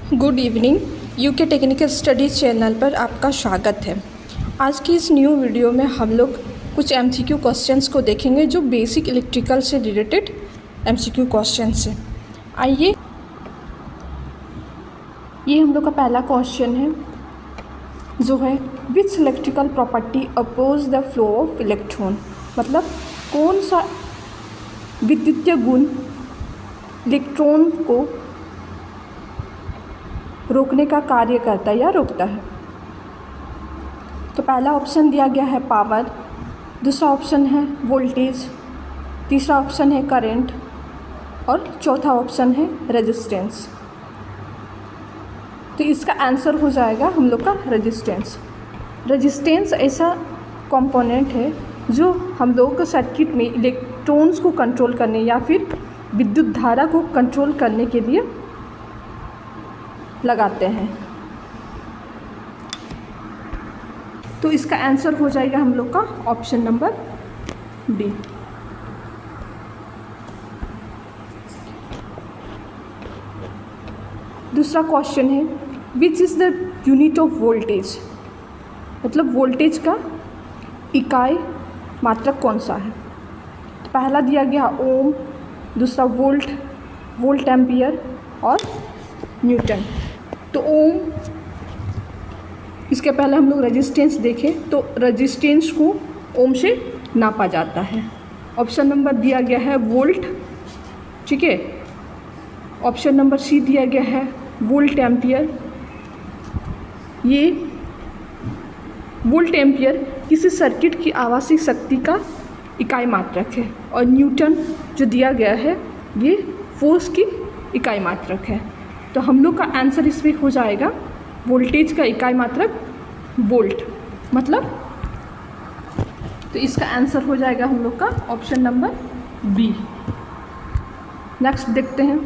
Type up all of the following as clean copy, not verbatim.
Good evening. UK technical studies channel पर आपका स्वागत है। आज की इस न्यू वीडियो में हम लोग कुछ एमसीक्यू क्वेश्चंस को देखेंगे जो बेसिक इलेक्ट्रिकल से रिलेटेड एमसीक्यू क्वेश्चंस हैं। आइए, ये हम लोग का पहला क्वेश्चन है जो है which electrical property oppose the flow of electron. मतलब कौन सा विद्युतीय गुण इलेक्ट्रॉन को रोकने का कार्य करता है या रोकता है। तो पहला ऑप्शन दिया गया है पावर, दूसरा ऑप्शन है वोल्टेज, तीसरा ऑप्शन है करंट और चौथा ऑप्शन है रेजिस्टेंस। तो इसका आंसर हो जाएगा हम लोग का रेजिस्टेंस। रेजिस्टेंस ऐसा कंपोनेंट है जो हम लोग सर्किट में इलेक्ट्रॉन्स को कंट्रोल करने या फिर विद्युत धारा को कंट्रोल करने के लिए लगाते हैं। तो इसका आंसर हो जाएगा हम लोग का ऑप्शन नंबर डी। दूसरा क्वेश्चन है which is the unit of voltage. मतलब वोल्टेज का इकाई मात्रक कौन सा है। तो पहला दिया गया ओम, दूसरा वोल्ट, वोल्ट एम्पियर और न्यूटन। तो ओम, इसके पहले हम लोग रेजिस्टेंस देखें तो रेजिस्टेंस को ओम से नापा जाता है। ऑप्शन नंबर दिया गया है वोल्ट, ठीक है। ऑप्शन नंबर सी दिया गया है वोल्ट एम्पियर। ये वोल्ट एम्पियर किसी सर्किट की आवासीय शक्ति का इकाई मात्रक है और न्यूटन जो दिया गया है ये फोर्स की इकाई मात्रक है। तो हम लोग का आंसर इसमें हो जाएगा वोल्टेज का इकाई मात्रक वोल्ट। मतलब तो इसका आंसर हो जाएगा हम लोग का ऑप्शन नंबर बी। नेक्स्ट देखते हैं,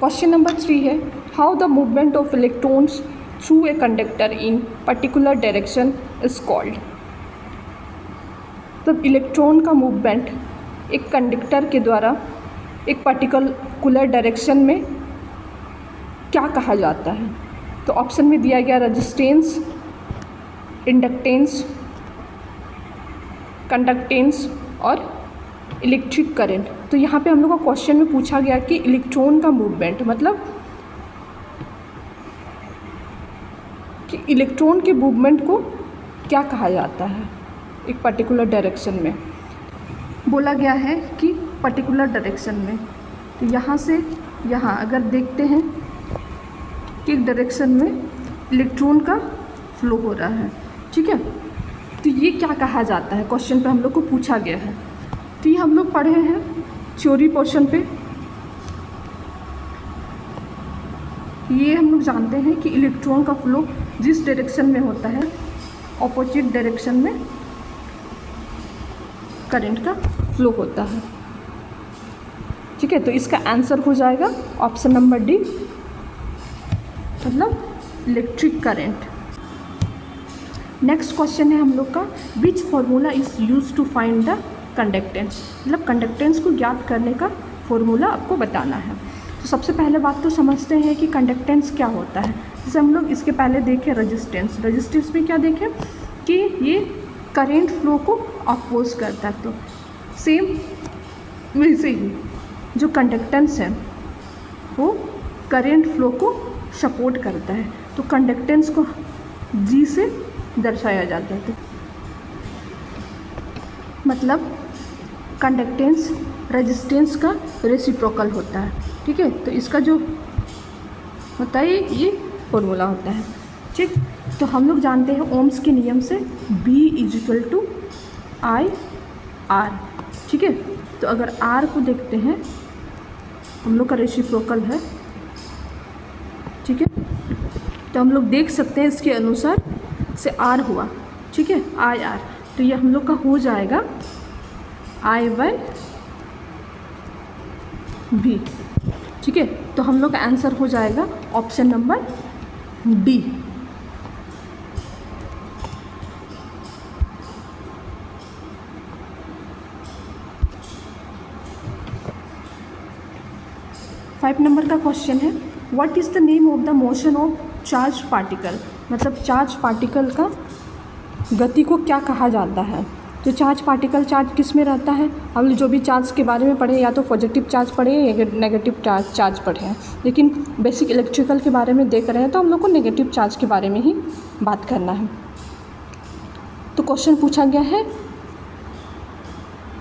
क्वेश्चन नंबर 3 है how the movement of electrons through a conductor in particular direction is called. तब इलेक्ट्रॉन का मूवमेंट एक कंडक्टर के द्वारा एक पर्टिकुलर डायरेक्शन में क्या कहा जाता है। तो ऑप्शन में दिया गया रेजिस्टेंस, इंडक्टेंस, कंडक्टेंस और इलेक्ट्रिक करंट। तो यहाँ पे हम लोग का क्वेश्चन में पूछा गया कि इलेक्ट्रॉन का मूवमेंट मतलब कि इलेक्ट्रॉन के मूवमेंट को क्या कहा जाता है एक पर्टिकुलर डायरेक्शन में। बोला गया है कि पर्टिकुलर डायरेक्शन में। तो यहाँ से यहाँ अगर देखते हैं कि एक डायरेक्शन में इलेक्ट्रॉन का फ्लो हो रहा है, ठीक है। तो ये क्या कहा जाता है, क्वेश्चन पे हम लोग को पूछा गया है। तो ये हम लोग पढ़े हैं थ्योरी पोर्शन पे। ये हम लोग जानते हैं कि इलेक्ट्रॉन का फ्लो जिस डायरेक्शन में होता है ऑपोजिट डायरेक्शन में करंट का फ्लो होता है, ठीक है। तो इसका आंसर हो जाएगा ऑप्शन नंबर डी, मतलब इलेक्ट्रिक करंट। नेक्स्ट क्वेश्चन है हम लोग का which formula is use to find the conductance. मतलब कंडक्टेंस को ज्ञात करने का फॉर्मूला आपको बताना है। तो सबसे पहले बात तो समझते हैं कि कंडक्टेंस क्या होता है। जैसे हम लोग इसके पहले देखें रेजिस्टेंस, रेजिस्टेंस में क्या देखें कि ये करंट फ्लो को अपोज करता है। तो सेम वैसे ही जो कंडक्टेंस है वो करंट फ्लो को सपोर्ट करता है। तो कंडक्टेंस को जी से दर्शाया जाता है। तो मतलब कंडक्टेंस रेजिस्टेंस का रेसिप्रोकल होता है, ठीक है। तो इसका जो होता है ये फॉर्मूला होता है, ठीक। तो हम लोग जानते हैं ओम्स के नियम से B = I/R, ठीक है। तो अगर R को देखते हैं हम लोग का रेसिप्रोकल है, ठीक है। तो हम लोग देख सकते हैं इसके अनुसार से R हुआ, ठीक है, I/R। तो ये हम लोग का हो जाएगा I/V, ठीक है। तो हम लोग का आंसर हो जाएगा option number D. Five number का क्वेश्चन है what is the name of the motion of charge particle, मतलब चार्ज पार्टिकल का गति को क्या कहा जाता है। तो चार्ज पार्टिकल चार्ज किस में रहता है, हम जो भी चार्ज के बारे में पढ़े या तो पॉजिटिव चार्ज पढ़े या नेगेटिव चार्ज पढ़े हैं, लेकिन बेसिक इलेक्ट्रिकल के बारे में देख रहे हैं तो हम लोग को नेगेटिव चार्ज के बारे में ही बात करना है। तो क्वेश्चन पूछा गया है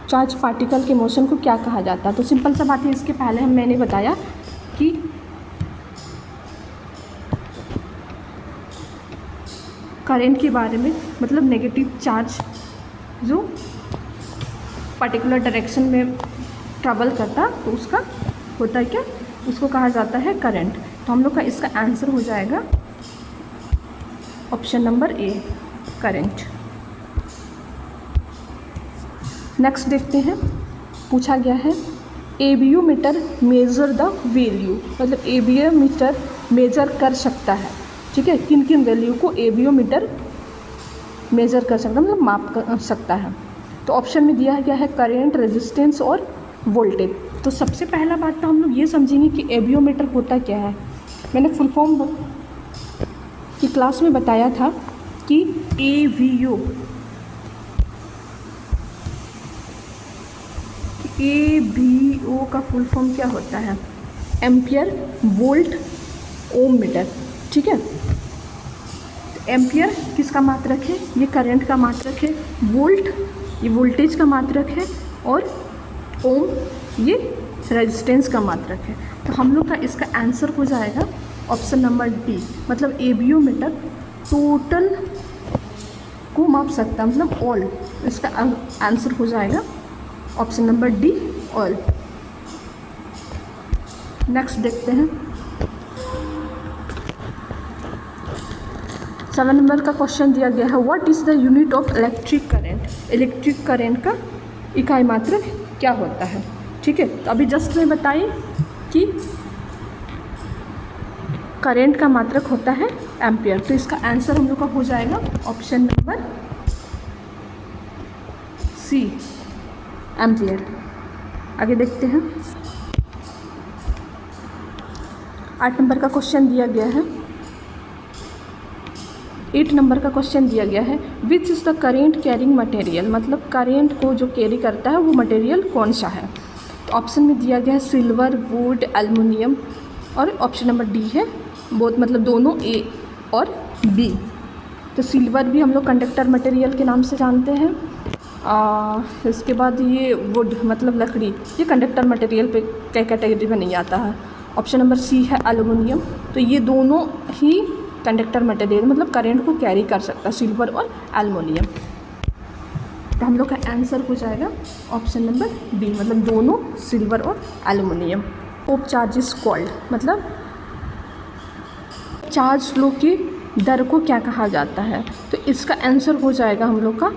चार्ज पार्टिकल के मोशन को क्या कहा जाता है। तो सिंपल सा बात है, इसके पहले मैंने बताया कि करंट के बारे में, मतलब नेगेटिव चार्ज जो पर्टिकुलर डायरेक्शन में ट्रैवल करता तो उसका होता है क्या, उसको कहा जाता है करंट। तो हम लोग का इसका आंसर हो जाएगा option number A, current. Next देखते हैं, पूछा गया है ABU meter measure the value, मतलब एबीयू मीटर मेज़र कर सकता है, ठीक है, किन किन वैल्यू को एबीयू मीटर मेज़र कर सकता है, मतलब माप कर सकता है। तो ऑप्शन में दिया गया है करंट, रेजिस्टेंस और वोल्टेज। तो सबसे पहला बात तो हम लोग ये समझेंगे कि एबीयू मीटर होता क्या है। मैंने फुल फॉर्म की क्लास में बताया था कि एबीओ का फुल फॉर्म क्या होता है, एम्पियर वोल्ट ओम मीटर, ठीक है। एम्पियर किसका मात्रक है, ये करंट का मात्रक है, वोल्ट ये वोल्टेज का मात्रक है, और ओम ये रेजिस्टेंस का मात्रक है। तो हम लोग का इसका आंसर हो जाएगा ऑप्शन नंबर डी, मतलब एबीयू मीटर टोटल को माप सकता है, मतलब ऑल। इसका आंसर हो जाएगा option number D, all. Next देखते हैं 7 नंबर का क्वेश्चन दिया गया है what is the unit of electric current, electric current का इकाई मात्रक क्या होता है, ठीक है। तो अभी जस्ट मैं बताई कि करंट का मात्रक होता है एम्पियर, तो इसका आंसर हम लोग का हो जाएगा ऑप्शन नंबर सी, एम्पियर। आगे देखते हैं 8 नंबर का क्वेश्चन दिया गया है, 8 नंबर का क्वेश्चन दिया गया है which is the current carrying material, मतलब करेंट को जो कैरी करता है वो मटेरियल कौन सा है। तो ऑप्शन में दिया गया है सिल्वर, वुड, एल्युमिनियम, और ऑप्शन नंबर डी है बोथ, मतलब दोनों ए और बी। तो सिल्वर भी हम लोग कंडक्टर मटेरियल के नाम से जानते हैं, इसके बाद ये वुड मतलब लकड़ी, ये कंडक्टर मटेरियल पे क्या कैटेगरी में नहीं आता है। ऑप्शन नंबर सी है एल्युमिनियम, तो ये दोनों ही कंडक्टर मटेरियल मतलब करंट को कैरी कर सकता है, सिल्वर और एल्युमिनियम। तो हम लोग का आंसर हो जाएगा ऑप्शन नंबर बी, मतलब दोनों सिल्वर और aluminium. Of charge is called, मतलब चार्ज फ्लो की दर को क्या कहा जाता है। तो इसका आंसर हो जाएगा हम लोग का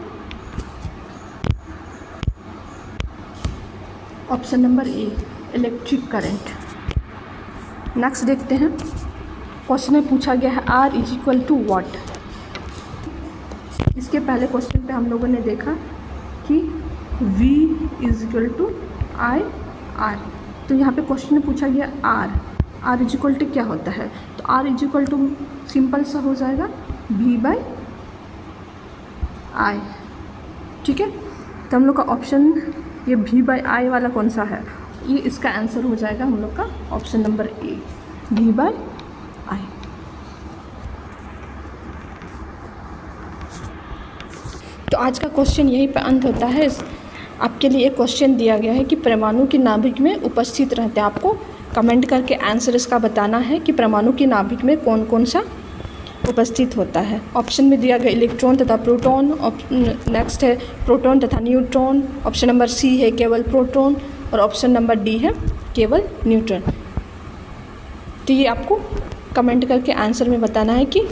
option number A, electric current. Next देखते हैं, क्वेश्चन में पूछा गया है R is equal to watt. इसके पहले क्वेश्चन पे हम लोगों ने देखा कि V is equal to I R. तो यहाँ पे क्वेश्चन में पूछा गया R इज इक्वल टू क्या होता है। तो R is equal to simple सा हो जाएगा V बाई आई, ठीक है। तो हम लोग का ऑप्शन ये V बाई आई वाला कौन सा है, ये इसका आंसर हो जाएगा हम लोग का option number A, V by I. तो आज का क्वेश्चन यहीं पर अंत होता है। आपके लिए एक क्वेश्चन दिया गया है कि परमाणु की नाभिक में उपस्थित रहते हैं, आपको कमेंट करके आंसर इसका बताना है कि परमाणु की नाभिक में कौन कौन सा उपस्थित होता है। ऑप्शन में दिया गया इलेक्ट्रॉन तथा प्रोटॉन, नेक्स्ट है प्रोटॉन तथा न्यूट्रॉन, ऑप्शन नंबर सी है केवल प्रोटॉन, और ऑप्शन नंबर डी है केवल न्यूट्रॉन। तो ये आपको कमेंट करके आंसर में बताना है कि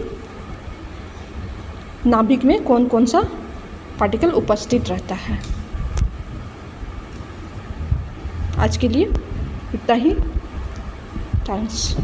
नाभिक में कौन कौन सा पार्टिकल उपस्थित रहता है। आज के लिए इतना ही, थैंक्स।